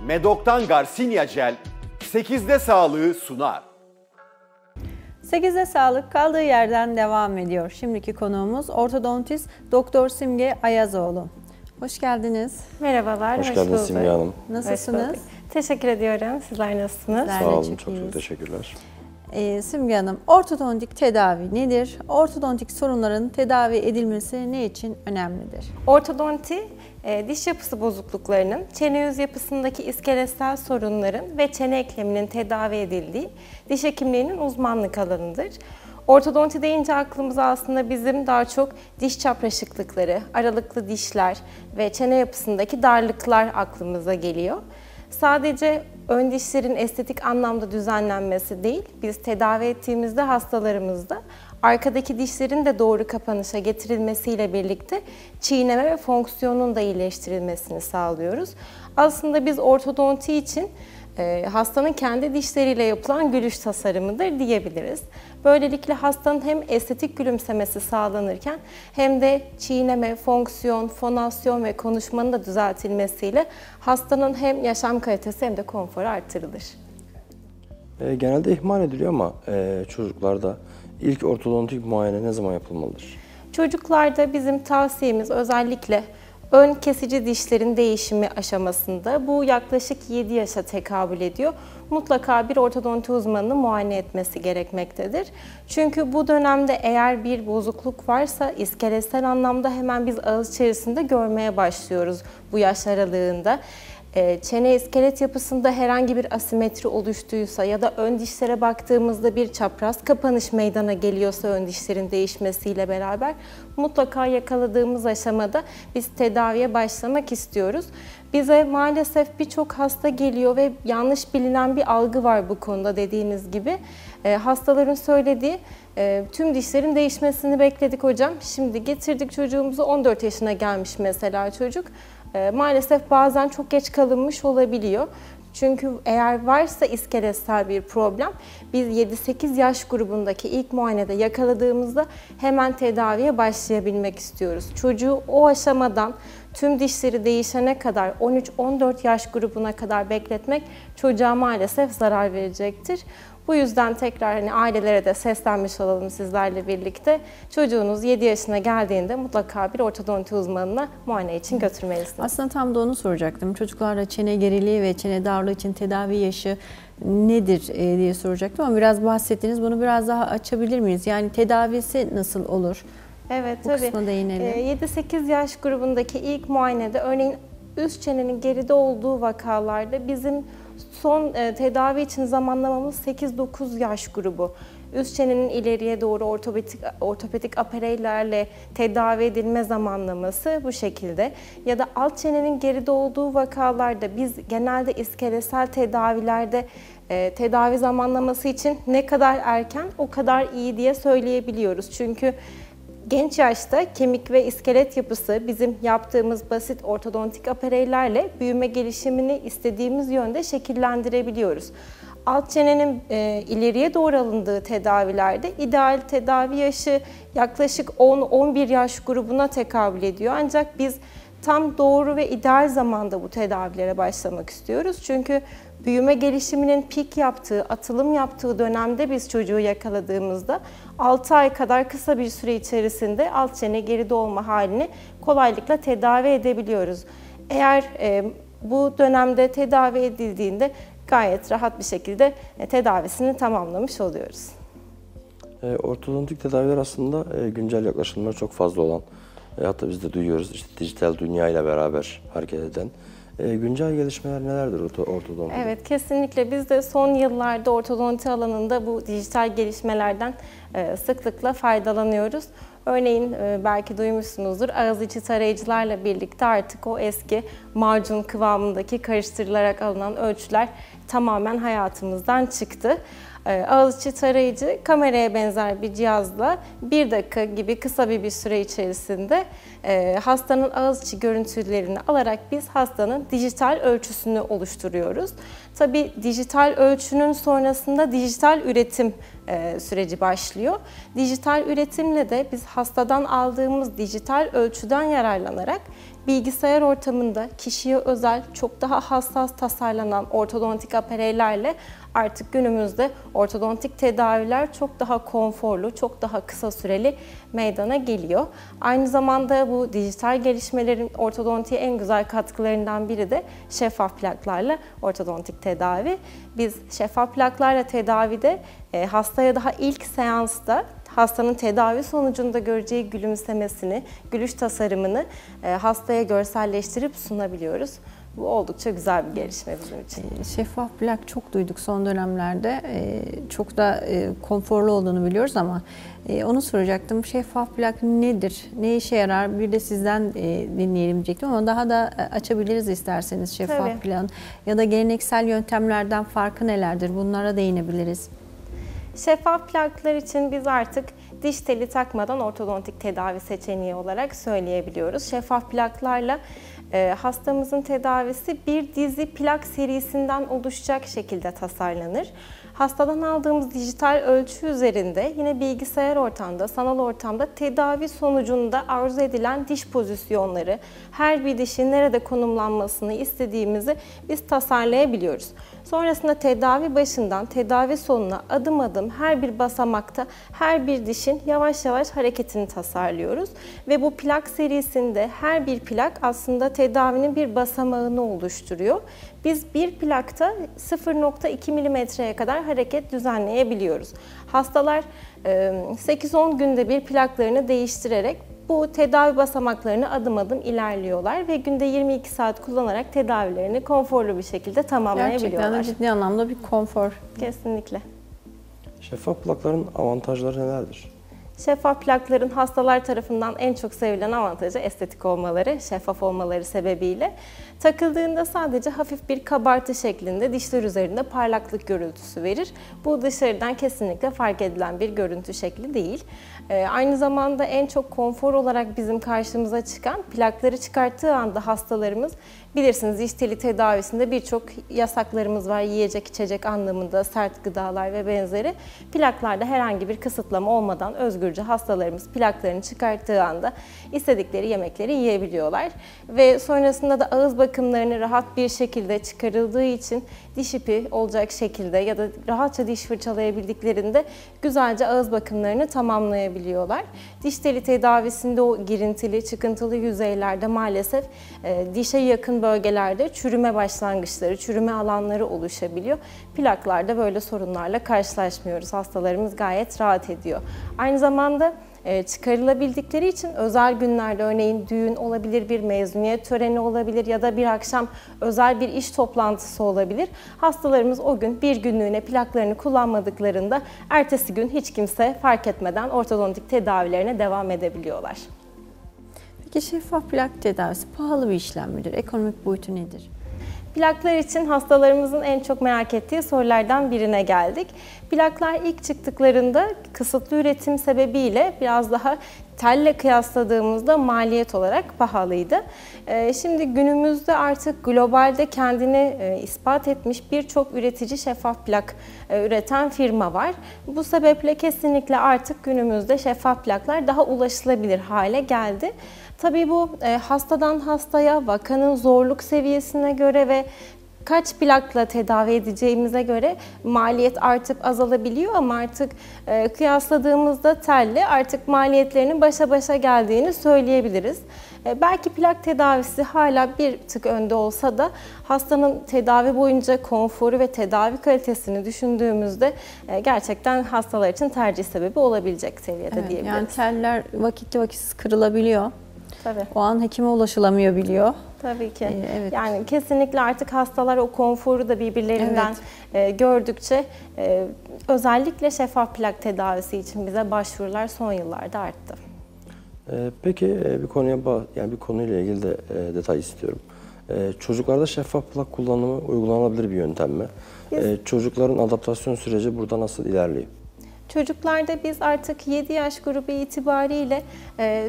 Medok'tan Garcinia Gel 8'de sağlığı sunar. 8'de sağlık kaldığı yerden devam ediyor. Şimdiki konuğumuz ortodontist Doktor Simge Ayazoğlu. Hoş geldiniz. Merhabalar, hoş geldiniz Simge Hanım. Nasılsınız? Teşekkür ediyorum. Sizler nasılsınız? Sizler Sağ olun, çok çok teşekkürler. Simge Hanım, ortodontik tedavi nedir? Ortodontik sorunların tedavi edilmesi ne için önemlidir? Ortodonti, diş yapısı bozukluklarının, çene yüz yapısındaki iskeletsel sorunların ve çene ekleminin tedavi edildiği diş hekimliğinin uzmanlık alanıdır. Ortodonti deyince aklımıza aslında bizim daha çok diş çapraşıklıkları, aralıklı dişler ve çene yapısındaki darlıklar aklımıza geliyor. Sadece ön dişlerin estetik anlamda düzenlenmesi değil, biz tedavi ettiğimizde hastalarımızda arkadaki dişlerin de doğru kapanışa getirilmesiyle birlikte çiğneme ve fonksiyonun da iyileştirilmesini sağlıyoruz. Aslında biz ortodonti için hastanın kendi dişleriyle yapılan gülüş tasarımıdır diyebiliriz. Böylelikle hastanın hem estetik gülümsemesi sağlanırken hem de çiğneme, fonksiyon, fonasyon ve konuşmanın da düzeltilmesiyle hastanın hem yaşam kalitesi hem de konforu artırılır. Genelde ihmal ediliyor ama çocuklarda ilk ortodontik muayene ne zaman yapılmalıdır? Çocuklarda bizim tavsiyemiz özellikle ön kesici dişlerin değişimi aşamasında, bu yaklaşık 7 yaşa tekabül ediyor. Mutlaka bir ortodonti uzmanının muayene etmesi gerekmektedir. Çünkü bu dönemde eğer bir bozukluk varsa iskeletsel anlamda hemen biz ağız içerisinde görmeye başlıyoruz bu yaş aralığında. Çene iskelet yapısında herhangi bir asimetri oluştuysa ya da ön dişlere baktığımızda bir çapraz kapanış meydana geliyorsa ön dişlerin değişmesiyle beraber mutlaka yakaladığımız aşamada biz tedaviye başlamak istiyoruz. Bize maalesef birçok hasta geliyor ve yanlış bilinen bir algı var bu konuda dediğiniz gibi. Hastaların söylediği tüm dişlerin değişmesini bekledik hocam. Şimdi getirdik çocuğumuzu 14 yaşına gelmiş mesela çocuk. Maalesef bazen çok geç kalınmış olabiliyor. Çünkü eğer varsa iskeletsel bir problem, biz 7-8 yaş grubundaki ilk muayenede yakaladığımızda hemen tedaviye başlayabilmek istiyoruz. Çocuğu o aşamadan tüm dişleri değişene kadar 13-14 yaş grubuna kadar bekletmek çocuğa maalesef zarar verecektir. Bu yüzden tekrar ailelere de seslenmiş olalım sizlerle birlikte. Çocuğunuz 7 yaşına geldiğinde mutlaka bir ortodonti uzmanına muayene için götürmelisiniz. Aslında tam da onu soracaktım. Çocuklarda çene geriliği ve çene darlığı için tedavi yaşı nedir diye soracaktım ama biraz bahsettiniz. Bunu biraz daha açabilir miyiz? Yani tedavisi nasıl olur? Evet, bu kısma değinelim. 7-8 yaş grubundaki ilk muayenede örneğin üst çenenin geride olduğu vakalarda bizim son tedavi için zamanlamamız 8-9 yaş grubu. Üst çenenin ileriye doğru ortopedik apareylerle tedavi edilme zamanlaması bu şekilde. Ya da alt çenenin geride olduğu vakalarda biz genelde iskeletsel tedavilerde tedavi zamanlaması için ne kadar erken o kadar iyi diye söyleyebiliyoruz. Çünkü genç yaşta kemik ve iskelet yapısı bizim yaptığımız basit ortodontik apareylerle büyüme gelişimini istediğimiz yönde şekillendirebiliyoruz. Alt çenenin ileriye doğru alındığı tedavilerde ideal tedavi yaşı yaklaşık 10-11 yaş grubuna tekabül ediyor. Ancak biz tam doğru ve ideal zamanda bu tedavilere başlamak istiyoruz. Çünkü büyüme gelişiminin pik yaptığı, atılım yaptığı dönemde biz çocuğu yakaladığımızda 6 ay kadar kısa bir süre içerisinde alt çene geride olma halini kolaylıkla tedavi edebiliyoruz. Eğer bu dönemde tedavi edildiğinde gayet rahat bir şekilde tedavisini tamamlamış oluyoruz. Ortodontik tedaviler aslında güncel yaklaşımlar çok fazla olan, hatta biz de duyuyoruz işte dijital dünya ile beraber hareket eden. Güncel gelişmeler nelerdir ortodontide? Evet, kesinlikle biz de son yıllarda ortodonti alanında bu dijital gelişmelerden sıklıkla faydalanıyoruz. Örneğin belki duymuşsunuzdur, ağız içi tarayıcılarla birlikte artık o eski macun kıvamındaki karıştırılarak alınan ölçüler tamamen hayatımızdan çıktı. Ağız içi tarayıcı kameraya benzer bir cihazla 1 dakika gibi kısa bir süre içerisinde hastanın ağız içi görüntülerini alarak biz hastanın dijital ölçüsünü oluşturuyoruz. Tabii dijital ölçünün sonrasında dijital üretim süreci başlıyor. Dijital üretimle de biz hastadan aldığımız dijital ölçüden yararlanarak bilgisayar ortamında kişiye özel, çok daha hassas tasarlanan ortodontik apareylerle artık günümüzde ortodontik tedaviler çok daha konforlu, çok daha kısa süreli meydana geliyor. Aynı zamanda bu dijital gelişmelerin ortodontiye en güzel katkılarından biri de şeffaf plaklarla ortodontik tedavi. Biz şeffaf plaklarla tedavide hastaya daha ilk seansta hastanın tedavi sonucunda göreceği gülümsemesini, gülüş tasarımını hastaya görselleştirip sunabiliyoruz. Bu oldukça güzel bir gelişme bizim için. Şeffaf plak çok duyduk son dönemlerde. Çok da konforlu olduğunu biliyoruz ama onu soracaktım. Şeffaf plak nedir? Ne işe yarar? Bir de sizden dinleyelim diyecektim ama daha da açabiliriz isterseniz şeffaf plakın. Ya da geleneksel yöntemlerden farkı nelerdir? Bunlara değinebiliriz. Şeffaf plaklar için biz artık diş teli takmadan ortodontik tedavi seçeneği olarak söyleyebiliyoruz. Şeffaf plaklarla hastamızın tedavisi bir dizi plak serisinden oluşacak şekilde tasarlanır. Hastadan aldığımız dijital ölçü üzerinde yine bilgisayar ortamda, sanal ortamda tedavi sonucunda arzu edilen diş pozisyonları, her bir dişin nerede konumlanmasını istediğimizi biz tasarlayabiliyoruz. Sonrasında tedavi başından tedavi sonuna adım adım her bir basamakta her bir dişin yavaş yavaş hareketini tasarlıyoruz. Ve bu plak serisinde her bir plak aslında tedavinin bir basamağını oluşturuyor. Biz bir plakta 0,2 milimetreye kadar hareket düzenleyebiliyoruz. Hastalar 8-10 günde bir plaklarını değiştirerek bu tedavi basamaklarını adım adım ilerliyorlar ve günde 22 saat kullanarak tedavilerini konforlu bir şekilde tamamlayabiliyorlar. Gerçekten ciddi anlamda bir konfor. Kesinlikle. Şeffaf plakların avantajları nelerdir? Şeffaf plakların hastalar tarafından en çok sevilen avantajı estetik olmaları, şeffaf olmaları sebebiyle. Takıldığında sadece hafif bir kabartı şeklinde dişler üzerinde parlaklık görüntüsü verir. Bu dışarıdan kesinlikle fark edilen bir görüntü şekli değil. Aynı zamanda en çok konfor olarak bizim karşımıza çıkan plakları çıkarttığı anda hastalarımız, bilirsiniz diş teli tedavisinde birçok yasaklarımız var, yiyecek içecek anlamında, sert gıdalar ve benzeri. Plaklarda herhangi bir kısıtlama olmadan özgürce hastalarımız plaklarını çıkarttığı anda istedikleri yemekleri yiyebiliyorlar. Ve sonrasında da ağız bakımlarını rahat bir şekilde çıkarıldığı için diş ipi olacak şekilde ya da rahatça diş fırçalayabildiklerinde güzelce ağız bakımlarını tamamlayabiliyorlar. Diş teli tedavisinde o girintili, çıkıntılı yüzeylerde maalesef dişe yakın bölgelerde çürüme başlangıçları, çürüme alanları oluşabiliyor. Plaklarda böyle sorunlarla karşılaşmıyoruz. Hastalarımız gayet rahat ediyor. Aynı zamanda çıkarılabildikleri için özel günlerde örneğin düğün olabilir, bir mezuniyet töreni olabilir ya da bir akşam özel bir iş toplantısı olabilir. Hastalarımız o gün bir günlüğüne plaklarını kullanmadıklarında ertesi gün hiç kimse fark etmeden ortodontik tedavilerine devam edebiliyorlar. Peki şeffaf plak tedavisi pahalı bir işlem midir? Ekonomik boyutu nedir? Plaklar için hastalarımızın en çok merak ettiği sorulardan birine geldik. Plaklar ilk çıktıklarında kısıtlı üretim sebebiyle biraz daha telle kıyasladığımızda maliyet olarak pahalıydı. Şimdi günümüzde artık globalde kendini ispat etmiş birçok üretici şeffaf plak üreten firma var. Bu sebeple kesinlikle artık günümüzde şeffaf plaklar daha ulaşılabilir hale geldi. Tabii bu hastadan hastaya, vakanın zorluk seviyesine göre ve kaç plakla tedavi edeceğimize göre maliyet artıp azalabiliyor ama artık kıyasladığımızda telle artık maliyetlerinin başa başa geldiğini söyleyebiliriz. Belki plak tedavisi hala bir tık önde olsa da hastanın tedavi boyunca konforu ve tedavi kalitesini düşündüğümüzde gerçekten hastalar için tercih sebebi olabilecek seviyede diyebiliriz. Yani teller vakitli vakitsiz kırılabiliyor. Tabii. O an hekime ulaşılamıyor biliyor. Tabii ki. Evet. Yani kesinlikle artık hastalar o konforu da birbirlerinden gördükçe özellikle şeffaf plak tedavisi için bize başvurular son yıllarda arttı. Peki bir konuyla ilgili de detay istiyorum. Çocuklarda şeffaf plak kullanımı uygulanabilir bir yöntem mi? Çocukların adaptasyon süreci burada nasıl ilerliyor? Çocuklarda biz artık 7 yaş grubu itibariyle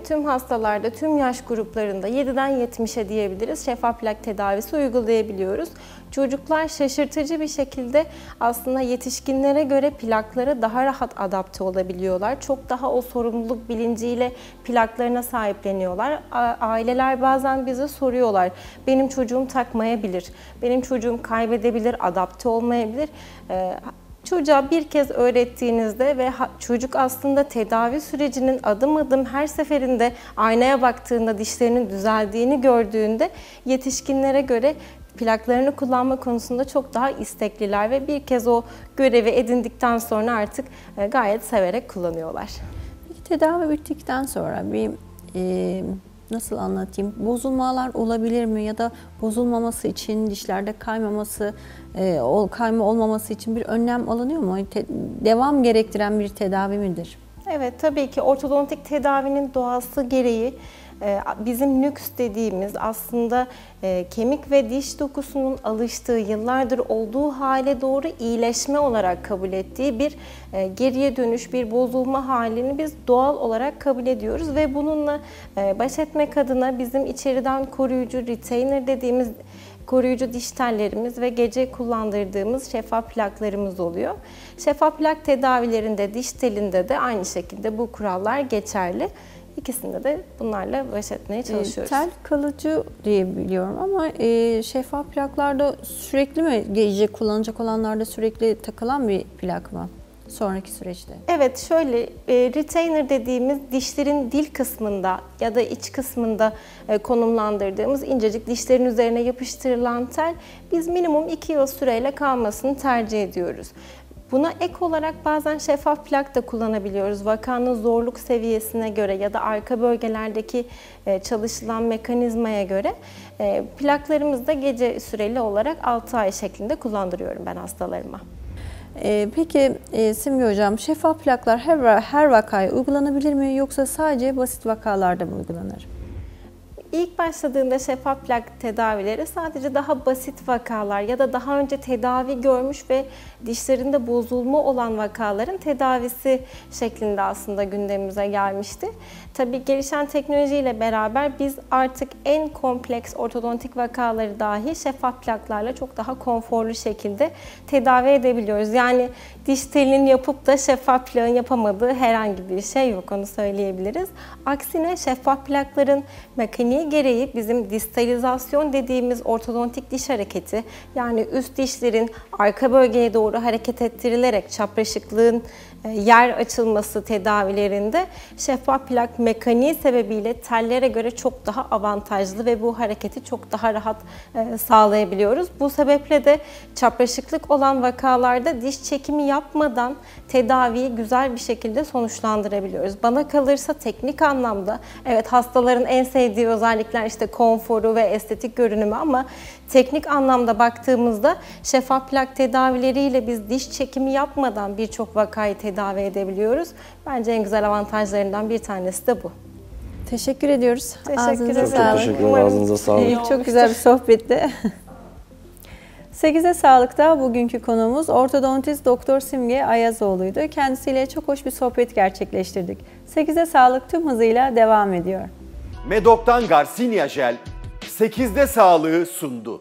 tüm hastalarda, tüm yaş gruplarında 7'den 70'e diyebiliriz şeffaf plak tedavisi uygulayabiliyoruz. Çocuklar şaşırtıcı bir şekilde aslında yetişkinlere göre plaklara daha rahat adapte olabiliyorlar. Çok daha o sorumluluk bilinciyle plaklarına sahipleniyorlar. Aileler bazen bize soruyorlar, benim çocuğum takmayabilir, benim çocuğum kaybedebilir, adapte olmayabilir. Çocuğa bir kez öğrettiğinizde ve çocuk aslında tedavi sürecinin adım adım her seferinde aynaya baktığında dişlerinin düzeldiğini gördüğünde yetişkinlere göre plaklarını kullanma konusunda çok daha istekliler ve bir kez o görevi edindikten sonra artık gayet severek kullanıyorlar. Peki tedavi bittikten sonra bir nasıl anlatayım? Bozulmalar olabilir mi ya da bozulmaması için dişlerde kaymaması, kayma olmaması için bir önlem alınıyor mu? Devam gerektiren bir tedavi midir? Evet, tabii ki ortodontik tedavinin doğası gereği bizim nüks dediğimiz aslında kemik ve diş dokusunun alıştığı, yıllardır olduğu hale doğru iyileşme olarak kabul ettiği bir geriye dönüş, bir bozulma halini biz doğal olarak kabul ediyoruz ve bununla baş etmek adına bizim içeriden koruyucu, retainer dediğimiz koruyucu diş tellerimiz ve gece kullandırdığımız şeffaf plaklarımız oluyor. Şeffaf plak tedavilerinde, diş telinde de aynı şekilde bu kurallar geçerli. İkisinde de bunlarla baş etmeye çalışıyoruz. Tel kalıcı diye biliyorum ama şeffaf plaklarda sürekli mi gece kullanacak olanlarda sürekli takılan bir plak mı sonraki süreçte? Evet, şöyle retainer dediğimiz dişlerin dil kısmında ya da iç kısmında konumlandırdığımız incecik dişlerin üzerine yapıştırılan tel biz minimum 2 yıl süreyle kalmasını tercih ediyoruz. Buna ek olarak bazen şeffaf plak da kullanabiliyoruz. Vakanın zorluk seviyesine göre ya da arka bölgelerdeki çalışılan mekanizmaya göre plaklarımızı da gece süreli olarak 6 ay şeklinde kullandırıyorum ben hastalarıma. Peki Simge Hocam, şeffaf plaklar her vakaya uygulanabilir mi yoksa sadece basit vakalarda mı uygulanır? İlk başladığında şeffaf plak tedavileri sadece daha basit vakalar ya da daha önce tedavi görmüş ve dişlerinde bozulma olan vakaların tedavisi şeklinde aslında gündemimize gelmişti. Tabii gelişen teknolojiyle beraber biz artık en kompleks ortodontik vakaları dahi şeffaf plaklarla çok daha konforlu şekilde tedavi edebiliyoruz. Yani diş telinin yapıp da şeffaf plakın yapamadığı herhangi bir şey yok, onu söyleyebiliriz. Aksine şeffaf plakların mekaniği gereği bizim distalizasyon dediğimiz ortodontik diş hareketi, yani üst dişlerin arka bölgeye doğru hareket ettirilerek çapraşıklığın yer açılması tedavilerinde şeffaf plak mekaniği sebebiyle tellere göre çok daha avantajlı ve bu hareketi çok daha rahat sağlayabiliyoruz. Bu sebeple de çapraşıklık olan vakalarda diş çekimi yapmadan tedaviyi güzel bir şekilde sonuçlandırabiliyoruz. Bana kalırsa teknik anlamda evet hastaların en sevdiği özellikler işte konforu ve estetik görünümü ama teknik anlamda baktığımızda şeffaf plak tedavileriyle biz diş çekimi yapmadan birçok vakayı tedavi edebiliyoruz. Bence en güzel avantajlarından bir tanesi de bu. Teşekkür ediyoruz. Teşekkür ederim. Çok teşekkürler. Ağzınıza sağlık. Çok güzel bir sohbetti. 8'e Sağlık'ta bugünkü konuğumuz ortodontist Doktor Simge Ayazoğlu'ydu. Kendisiyle çok hoş bir sohbet gerçekleştirdik. 8'e Sağlık tüm hızıyla devam ediyor. Medok'tan Garcinia Jel 8'de sağlığı sundu.